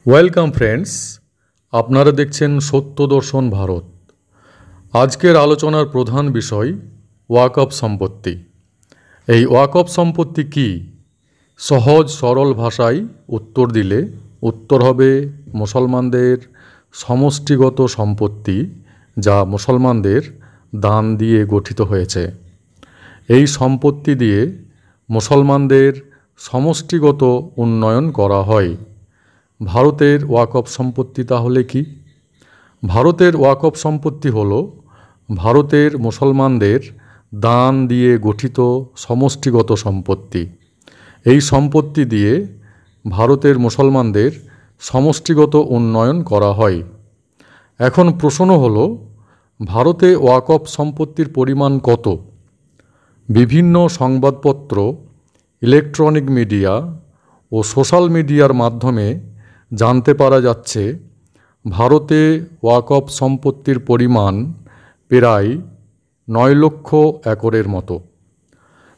Welcome friends, আপনারা দেখছেন সত্য দর্শন ভারত। আজকের আলোচনার প্রধান বিষয় ওয়াকফ সম্পত্তি। এই ওয়াকফ সম্পত্তি কি? সহজ সরল ভাষায় উত্তর দিলে উত্তর হবে মুসলমানদের সমষ্টিগত সম্পত্তি, যা মুসলমানদের দান দিয়ে গঠিত হয়েছে। এই সম্পত্তি দিয়ে মুসলমানদের সমষ্টিগত উন্নয়ন করা হয়। ভারতের ওয়াকফ সম্পত্তি তাহলে কি? ভারতের ওয়াকফ সম্পত্তি হল ভারতের মুসলমানদের দান দিয়ে গঠিত সমষ্টিগত সম্পত্তি। এই সম্পত্তি দিয়ে ভারতের মুসলমানদের সমষ্টিগত উন্নয়ন করা হয়। এখন প্রশ্ন হলো, ভারতে ওয়াকফ সম্পত্তির পরিমাণ কত? বিভিন্ন সংবাদপত্র, ইলেকট্রনিক মিডিয়া ও সোশ্যাল মিডিয়ার মাধ্যমে জানতে পারা যাচ্ছে ভারতে ওয়াকফ সম্পত্তির পরিমাণ প্রায় 9 লক্ষ একরের মতো।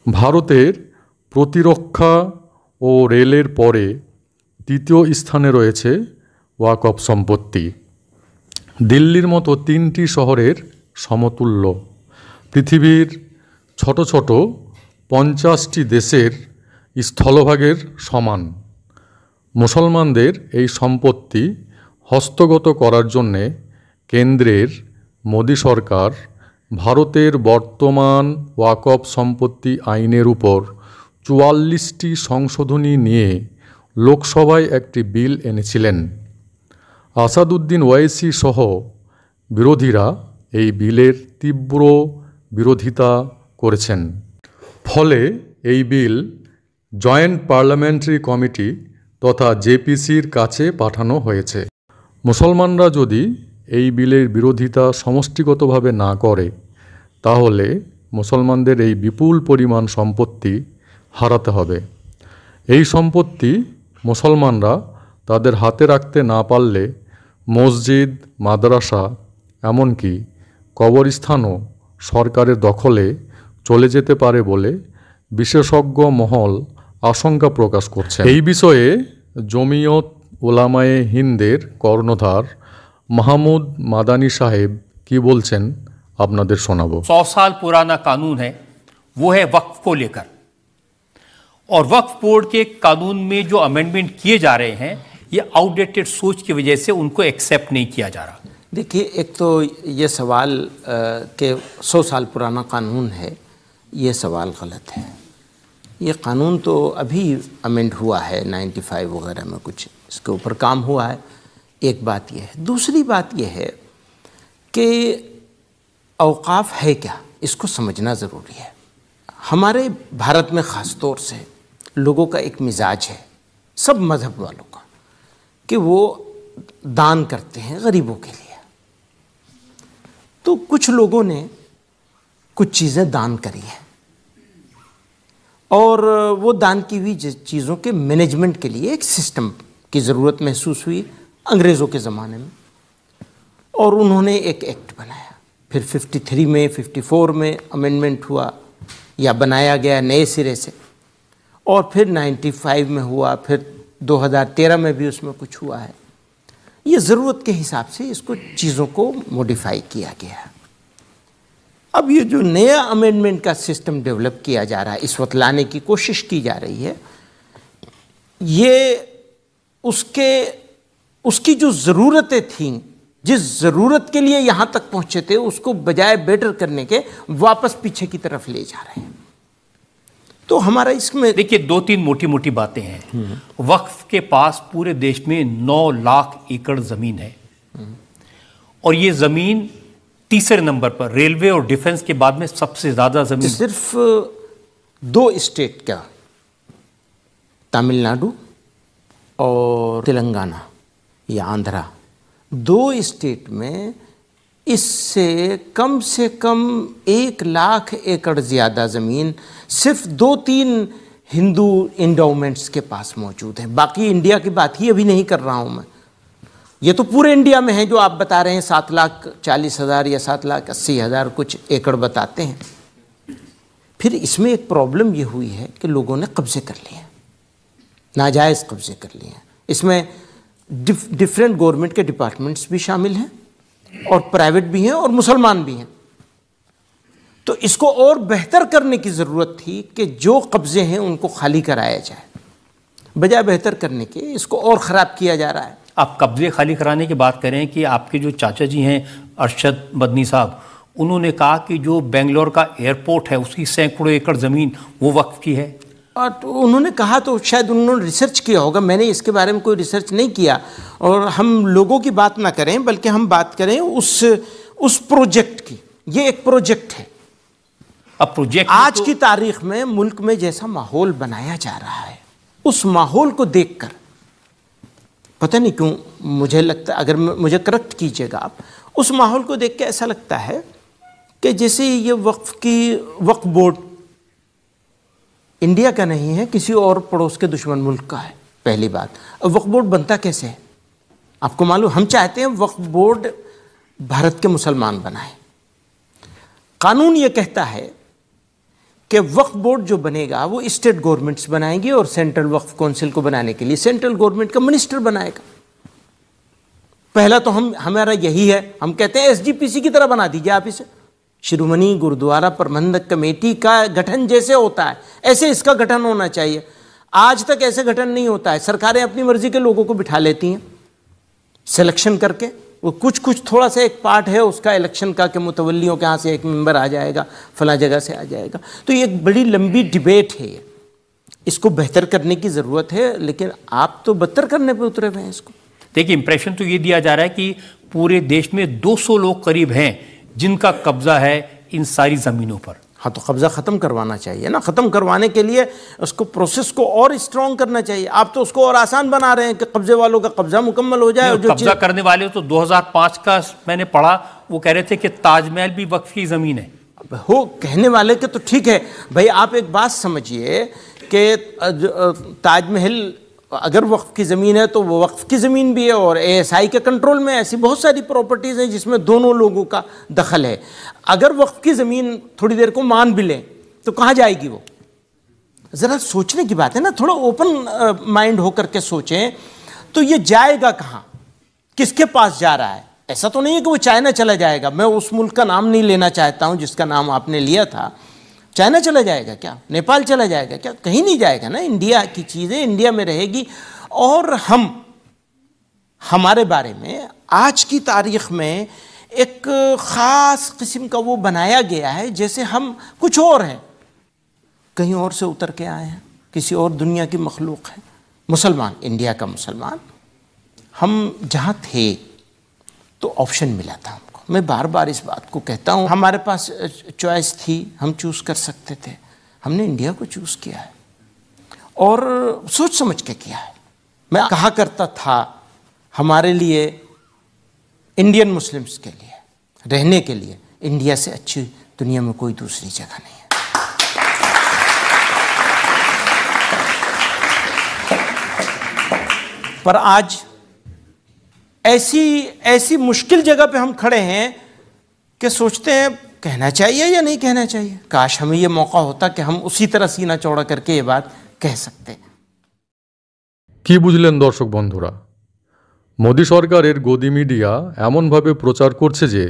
ভারতের প্রতিরক্ষা ও রেলের পরে দ্বিতীয় স্থানে রয়েছে ওয়াকফ সম্পত্তি। দিল্লির মতো 3টি শহরের সমতুল্য। পৃথিবীর ছোট ছোট 50টি দেশের স্থলভাগের সমান। মুসলমানদের এই সম্পত্তি হস্তগত করার জন্যে কেন্দ্রের মোদি সরকার ভারতের বর্তমান ওয়াকফ সম্পত্তি আইনের উপর 44টি সংশোধনী নিয়ে লোকসভায় একটি বিল এনেছিলেন। আসাদুদ্দিন ওয়াইসি সহ বিরোধীরা এই বিলের তীব্র বিরোধিতা করেছেন। ফলে এই বিল জয়েন্ট পার্লামেন্টারি কমিটি তথা জেপিসির কাছে পাঠানো হয়েছে। মুসলমানরা যদি এই বিলের বিরোধিতা সমষ্টিগতভাবে না করে, তাহলে মুসলমানদের এই বিপুল পরিমাণ সম্পত্তি হারাতে হবে। এই সম্পত্তি মুসলমানরা তাদের হাতে রাখতে না পারলে মসজিদ, মাদ্রাসা, এমনকি কবরস্থানও সরকারের দখলে চলে যেতে পারে বলে বিশেষজ্ঞ মহল আশঙ্কা প্রকাশ করছে। এই বিষয়ে জমিয়ত উলামায়ে হিন্দের কর্ণধার মাহমুদ মাদানী সাহেব কি বলছেন আপনাদের শোনাবো। 100 साल पुराना कानून है, वो है वक्फ को लेकर। और वक्फ बोर्ड के कानून में जो अमेंडमेंट किए जा रहे हैं, ये आउटडेटेड सोच की वजह से उनको एक्सेप्ट नहीं किया जा रहा। देखिए, एक तो ये सवाल कि 100 साल पुराना कानून है, ये सवाल गलत है। ये कानून तो अभी अमेंड हुआ है, 95 वगैरह में कुछ इसके ऊपर काम हुआ है। एक बात ये है। दूसरी बात ये है कि औकाफ है क्या, इसको समझना ज़रूरी है। हमारे भारत में ख़ास तौर से लोगों का एक मिजाज है, सब मज़हब वालों का, कि वो दान करते हैं गरीबों के लिए। तो कुछ लोगों ने कुछ चीज़ें दान करी हैं और वो दान की हुई चीज़ों के मैनेजमेंट के लिए एक सिस्टम की ज़रूरत महसूस हुई अंग्रेज़ों के ज़माने में, और उन्होंने एक एक्ट बनाया। फिर 53 में, 54 में अमेंडमेंट हुआ या बनाया गया नए सिरे से, और फिर 95 में हुआ, फिर 2013 में भी उसमें कुछ हुआ है। ये ज़रूरत के हिसाब से इसको चीज़ों को मॉडिफाई किया गया है। अब ये जो नया अमेंडमेंट का सिस्टम डेवलप किया जा रहा है, इस वक्त लाने की कोशिश की जा रही है, ये उसकी जो ज़रूरतें थीं, जिस ज़रूरत के लिए यहाँ तक पहुँचे थे, उसको बजाय बेटर करने के वापस पीछे की तरफ ले जा रहे हैं। तो हमारा इसमें देखिए 2-3 मोटी मोटी बातें हैं। वक्फ के पास पूरे देश में 9 लाख एकड़ ज़मीन है, और ये ज़मीन तीसरे नंबर पर, रेलवे और डिफेंस के बाद में सबसे ज़्यादा ज़मीन सिर्फ 2 स्टेट का, तमिलनाडु और तेलंगाना या आंध्रा, 2 स्टेट में इससे कम 1 लाख एकड़ ज़्यादा ज़मीन सिर्फ 2-3 हिंदू इंडोमेंट्स के पास मौजूद है। बाकी इंडिया की बात ही अभी नहीं कर रहा हूँ मैं। ये तो पूरे इंडिया में है जो आप बता रहे हैं, 7,40,000 या 7,80,000 कुछ एकड़ बताते हैं। फिर इसमें एक प्रॉब्लम ये हुई है कि लोगों ने कब्जे कर लिए, नाजायज़ कब्जे कर लिए हैं। इसमें डिफरेंट गवर्नमेंट के डिपार्टमेंट्स भी शामिल हैं और प्राइवेट भी हैं और मुसलमान भी हैं। तो इसको और बेहतर करने की ज़रूरत थी कि जो कब्ज़े हैं उनको खाली कराया जाए, बजाय बेहतर करने के इसको और ख़राब किया जा रहा है। आप कब्जे खाली कराने की बात करें कि आपके जो चाचा जी हैं अरशद मदनी साहब, उन्होंने कहा कि जो बेंगलोर का एयरपोर्ट है उसकी सैकड़ों एकड़ ज़मीन वो वक्फ की है। और तो उन्होंने कहा तो शायद उन्होंने रिसर्च किया होगा, मैंने इसके बारे में कोई रिसर्च नहीं किया। और हम लोगों की बात ना करें बल्कि हम बात करें उस प्रोजेक्ट की। ये एक प्रोजेक्ट है। अब प्रोजेक्ट आज की तारीख में मुल्क में जैसा माहौल बनाया जा रहा है, उस माहौल को देखकर पता नहीं क्यों मुझे लगता, अगर मुझे करेक्ट कीजिएगा आप, उस माहौल को देख के ऐसा लगता है कि जैसे ये वक्फ बोर्ड इंडिया का नहीं है, किसी और पड़ोस के दुश्मन मुल्क का है। पहली बात, अब वक्फ बोर्ड बनता कैसे है आपको मालूम? हम चाहते हैं वक्फ बोर्ड भारत के मुसलमान बनाए। कानून ये कहता है कि वक्फ बोर्ड जो बनेगा वो स्टेट गवर्नमेंट्स बनाएंगी और सेंट्रल वक्फ काउंसिल को बनाने के लिए सेंट्रल गवर्नमेंट का मिनिस्टर बनाएगा। पहला तो हमारा यही है, हम कहते हैं एसजीपीसी की तरह बना दीजिए आप इसे। शिरोमणि गुरुद्वारा प्रबंधक कमेटी का गठन जैसे होता है ऐसे इसका गठन होना चाहिए। आज तक ऐसे गठन नहीं होता है। सरकारें अपनी मर्जी के लोगों को बिठा लेती हैं सिलेक्शन करके, वो कुछ थोड़ा सा एक पार्ट है उसका इलेक्शन का कि मुतवल्लियों के यहाँ से एक मेंबर आ जाएगा, फला जगह से आ जाएगा। तो ये एक बड़ी लंबी डिबेट है, इसको बेहतर करने की ज़रूरत है, लेकिन आप तो बदतर करने पे उतरे हुए हैं इसको। देखिए, इंप्रेशन तो ये दिया जा रहा है कि पूरे देश में 200 लोग करीब हैं जिनका कब्जा है इन सारी ज़मीनों पर। हाँ, तो कब्ज़ा ख़त्म करवाना चाहिए ना। ख़त्म करवाने के लिए उसको प्रोसेस को और स्ट्रॉन्ग करना चाहिए। आप तो उसको और आसान बना रहे हैं कि कब्ज़े वालों का कब्ज़ा मुकम्मल हो जाए। और जो कब्ज़ा करने वाले तो 2005 का मैंने पढ़ा, वो कह रहे थे कि ताजमहल भी वक्फ की ज़मीन है। हो कहने वाले के तो ठीक है भाई, आप एक बात समझिए कि ताजमहल अगर वक्फ की ज़मीन है तो वो वक्फ की ज़मीन भी है और एएसआई के कंट्रोल में ऐसी बहुत सारी प्रॉपर्टीज़ हैं जिसमें दोनों लोगों का दखल है। अगर वक्फ की ज़मीन थोड़ी देर को मान भी लें तो कहाँ जाएगी वो? ज़रा सोचने की बात है ना, थोड़ा ओपन माइंड होकर के सोचें। तो ये जाएगा कहाँ, किसके पास जा रहा है? ऐसा तो नहीं है कि वो चाइना चला जाएगा। मैं उस मुल्क का नाम नहीं लेना चाहता हूँ जिसका नाम आपने लिया था। चाइना चला जाएगा क्या? नेपाल चला जाएगा क्या? कहीं नहीं जाएगा ना। इंडिया की चीज़ें इंडिया में रहेगी। और हमारे बारे में आज की तारीख में एक ख़ास किस्म का वो बनाया गया है जैसे हम कुछ और हैं, कहीं और से उतर के आए हैं, किसी और दुनिया की मखलूक है। मुसलमान, इंडिया का मुसलमान, हम जहाँ थे तो ऑप्शन मिला था हमको। मैं बार बार इस बात को कहता हूँ, हमारे पास चॉइस थी, हम चूज़ कर सकते थे। हमने इंडिया को चूज़ किया है और सोच समझ के किया है। मैं कहा करता था, हमारे लिए, इंडियन मुस्लिम्स के लिए रहने के लिए इंडिया से अच्छी दुनिया में कोई दूसरी जगह नहीं है। पर आज ऐसी मुश्किल जगह पे हम खड़े हैं कि सोचते हैं कहना चाहिए या नहीं कहना चाहिए। काश हमें ये मौका होता कि हम उसी तरह सीना चौड़ा करके ये बात कह सकते। কি বুঝলেন দর্শক বন্ধুরা? মোদি সরকারের গদি মিডিয়া এমনভাবে প্রচার করছে যে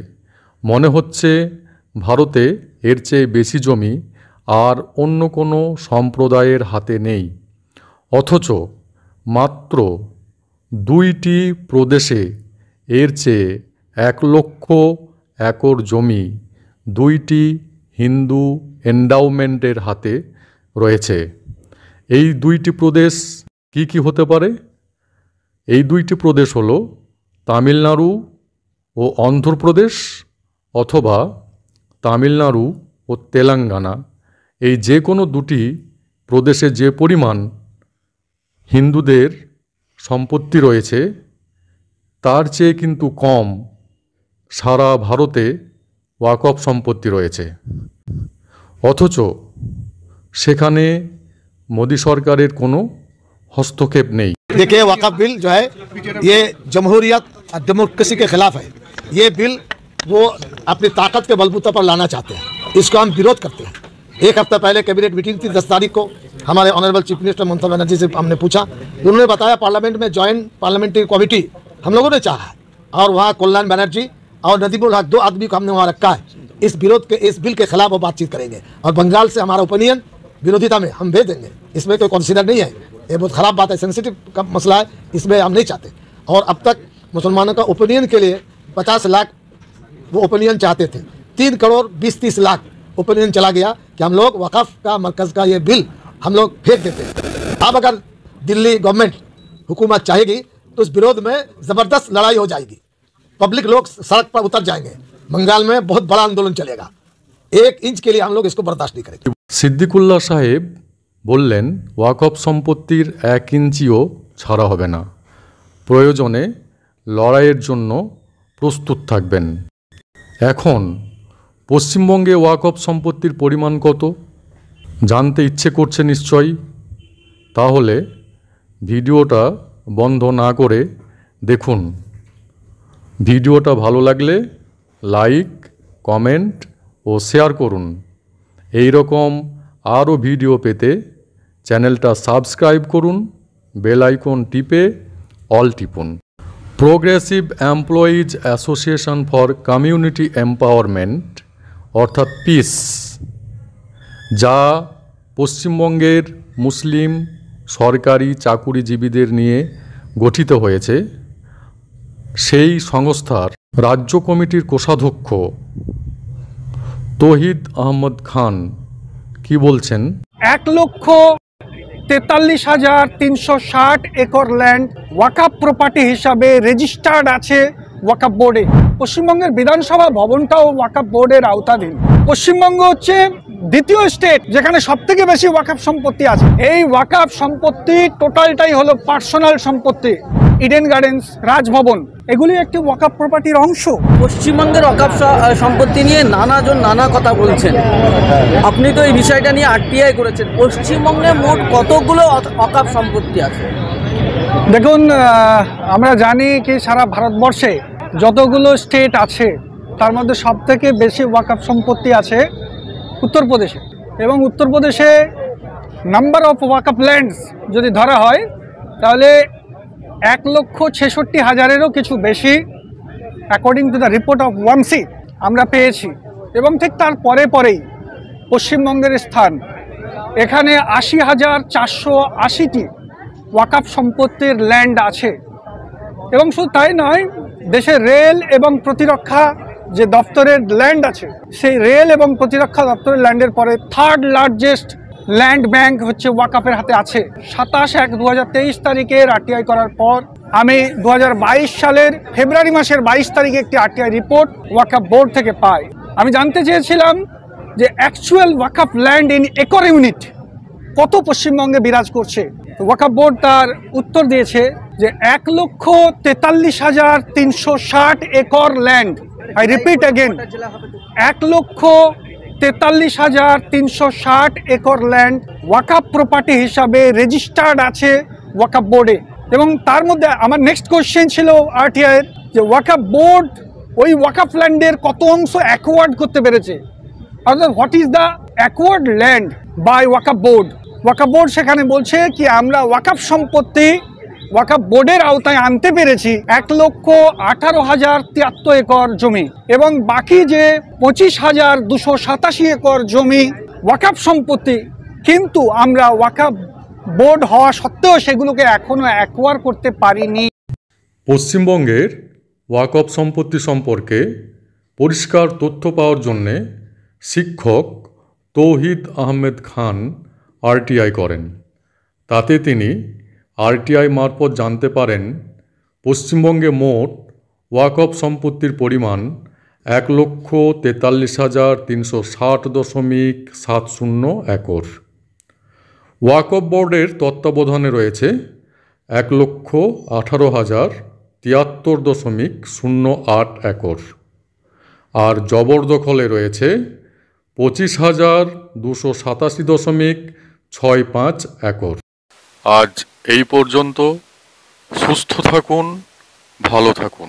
মনে হচ্ছে ভারতে এর চেয়ে বেশি জমি আর অন্য কোনো সম্প্রদায়ের হাতে নেই। অথচ মাত্র 2টি প্রদেশে এর চেয়ে 1 লক্ষ একর জমি 2টি হিন্দু এন্ডাউমেন্টের হাতে রয়েছে। এই 2টি প্রদেশ কি কি হতে পারে? এই 2টি প্রদেশ হলো তামিলনাড়ু ও অন্ধ্রপ্রদেশ অথবা তামিলনাড়ু ও তেলেঙ্গানা। এই যে কোনো দুটি প্রদেশে যে পরিমাণ হিন্দুদের সম্পত্তি রয়েছে তার চেয়ে কিন্তু কম সারা ভারতে ওয়াকফ সম্পত্তি রয়েছে। অথচ সেখানে মোদি সরকারের কোনো हस्तक्षेप नहीं। देखिए, वक़्फ़ बिल जो है ये जमहूरियत और डेमोक्रेसी के खिलाफ है। ये बिल वो अपनी ताकत के बलबूते पर लाना चाहते हैं, इसको हम विरोध करते हैं। एक हफ्ता पहले कैबिनेट मीटिंग थी 10 तारीख को, हमारे honourable chief minister Mamata Banerjee से हमने पूछा, उन्होंने बताया पार्लियामेंट में ज्वाइंट पार्लियामेंट्री कमेटी हम लोगों ने चाहा है, और वहाँ कल्याण बनर्जी और नदीमुल हक 2 आदमी को हमने वहाँ रखा है। इस विरोध के इस बिल के खिलाफ वो बातचीत करेंगे, और बंगाल से हमारा ओपिनियन विरोधिता में हम भेज देंगे, इसमें कोई कंसीडर नहीं है। ये बहुत ख़राब बात है, सेंसिटिव का मसला है, इसमें हम नहीं चाहते। और अब तक मुसलमानों का ओपिनियन के लिए 50 लाख वो ओपिनियन चाहते थे, 3 करोड़ 20-30 लाख ओपिनियन चला गया कि हम लोग वक़फ़ का मरकज़ का ये बिल हम लोग फेंक देते हैं। अब अगर दिल्ली गवर्नमेंट हुकूमत चाहेगी तो इस विरोध में ज़बरदस्त लड़ाई हो जाएगी, पब्लिक लोग सड़क पर उतर जाएंगे, बंगाल में बहुत बड़ा आंदोलन चलेगा। 1 इंच के लिए हम लोग इसको बर्दाश्त नहीं करेंगे। সিদ্দিকুল্লাহ সাহেব বললেন, ওয়াকফ সম্পত্তির 1 ইঞ্চিও ছাড়া হবে না, প্রয়োজনে লড়াইয়ের জন্য প্রস্তুত থাকবেন। এখন পশ্চিমবঙ্গে ওয়াকফ সম্পত্তির পরিমাণ কত জানতে ইচ্ছে করছে নিশ্চয়ই? তাহলে ভিডিওটা বন্ধ না করে দেখুন। ভিডিওটা ভালো লাগলে লাইক, কমেন্ট ও শেয়ার করুন। এই রকম আরও ভিডিও পেতে চ্যানেলটা সাবস্ক্রাইব করুন, বেল আইকন টিপে অল টিপুন। Progressive employees association for community empowerment অর্থাৎ পিস, যা পশ্চিমবঙ্গের মুসলিম সরকারি চাকুরিজীবীদের নিয়ে গঠিত হয়েছে, সেই সংস্থার রাজ্য কমিটির কোষাধ্যক্ষ তৌহিদ আহমদ খান কি বলছেন? 1,43,360 একর ল্যান্ড ওয়াকফ প্রপার্টি হিসাবে রেজিস্টার্ড আছে ওয়াকফ বোর্ডে। পশ্চিমবঙ্গের বিধানসভা ভবনটাও ওয়াকফ বোর্ডের আওতাধীন। পশ্চিমবঙ্গ হচ্ছে দ্বিতীয় স্টেট যেখানে সবথেকে বেশি ওয়াকফ সম্পত্তি আছে। এই ওয়াকফ সম্পত্তি টোটালটাই হলো পার্সোনাল সম্পত্তি। ইডেন গার্ডেন্স, রাজভবন, এগুলি একটি ওয়াকফ প্রপার্টির অংশ। পশ্চিমবঙ্গের ওয়াকফ সম্পত্তি নিয়ে নানাজন নানা কথা বলছেন, আপনি তো এই বিষয়টা নিয়ে আরটিআই করেছেন। পশ্চিমবঙ্গে মোট কতগুলো ওয়াকফ সম্পত্তি আছে? দেখুন, আমরা জানি কি সারা ভারতবর্ষে যতগুলো স্টেট আছে তার মধ্যে সবথেকে বেশি ওয়াকফ সম্পত্তি আছে উত্তরপ্রদেশে, এবং উত্তরপ্রদেশে নাম্বার অফ ওয়াকফ ল্যান্ডস যদি ধরা হয় তাহলে 1,66,000-এরও কিছু বেশি according to the report of ওয়ামসি আমরা পেয়েছি। এবং ঠিক তার পরেই পশ্চিমবঙ্গের স্থান, এখানে 80,480টি ওয়াকফ সম্পত্তির ল্যান্ড আছে। এবং শুধু তাই নয়, দেশের রেল এবং প্রতিরক্ষা যে দপ্তরের ল্যান্ড আছে, সেই রেল এবং প্রতিরক্ষা দপ্তরের ল্যান্ডের পরে 3rd লার্জেস্ট ল্যান্ড ব্যাংক হচ্ছে ওয়াকফের হাতে আছে। 27/1/2023 তারিখের আরটিআই করার পর আমি 2022 সালের ফেব্রুয়ারি মাসের 22 তারিখে একটি আরটিআই রিপোর্ট ওয়াকফ বোর্ড থেকে পাই। আমি জানতে চেয়েছিলাম যে actual Waqf land in acre unit কত পশ্চিমবঙ্গে বিরাজ করছে। ওয়াকফ বোর্ড তার উত্তর দিয়েছে যে 1,43,360 acre land. I repeat again, 1,43,360 acre land Waqf property হিসাবে রেজিস্টার্ড আছে ওয়াকফ বোর্ডে। এবং তার মধ্যে আমার নেক্সট কোশ্চেন ছিল আরটিআইয়ের যে ওয়াকফ বোর্ড ওই ওয়াকফ ল্যান্ডের কত অংশ অ্যাকোয়ার্ড করতে পেরেছে, অর্থাৎ what is the acquired land by Waqf board. Waqf board সেখানে বলছে কি আমরা ওয়াকফ সম্পত্তি ওয়াকফ বোর্ডের আওতায় আনতে পেরেছি 1,18,073 একর জমি, এবং বাকি যে 25,287 একর জমি ওয়াকফ সম্পত্তি, কিন্তু আমরা ওয়াকফ বোর্ড হওয়া সত্ত্বেও সেগুলোকে এখনো অ্যাকোয়ার করতে পারিনি। পশ্চিমবঙ্গের ওয়াকফ সম্পত্তি সম্পর্কে পরিষ্কার তথ্য পাওয়ার জন্যে শিক্ষক তৌহিদ আহমেদ খান আরটিআই করেন। তাতে তিনি আরটিআই মারফত জানতে পারেন পশ্চিমবঙ্গে মোট ওয়াকফ সম্পত্তির পরিমাণ 1,43,360.70 একর। ওয়াকফ বোর্ডের তত্ত্বাবধানে রয়েছে 1,18,073.08 একর, আর জবরদখলে রয়েছে 25,287.65 একর। আজ এই পর্যন্ত। সুস্থ থাকুন, ভালো থাকুন।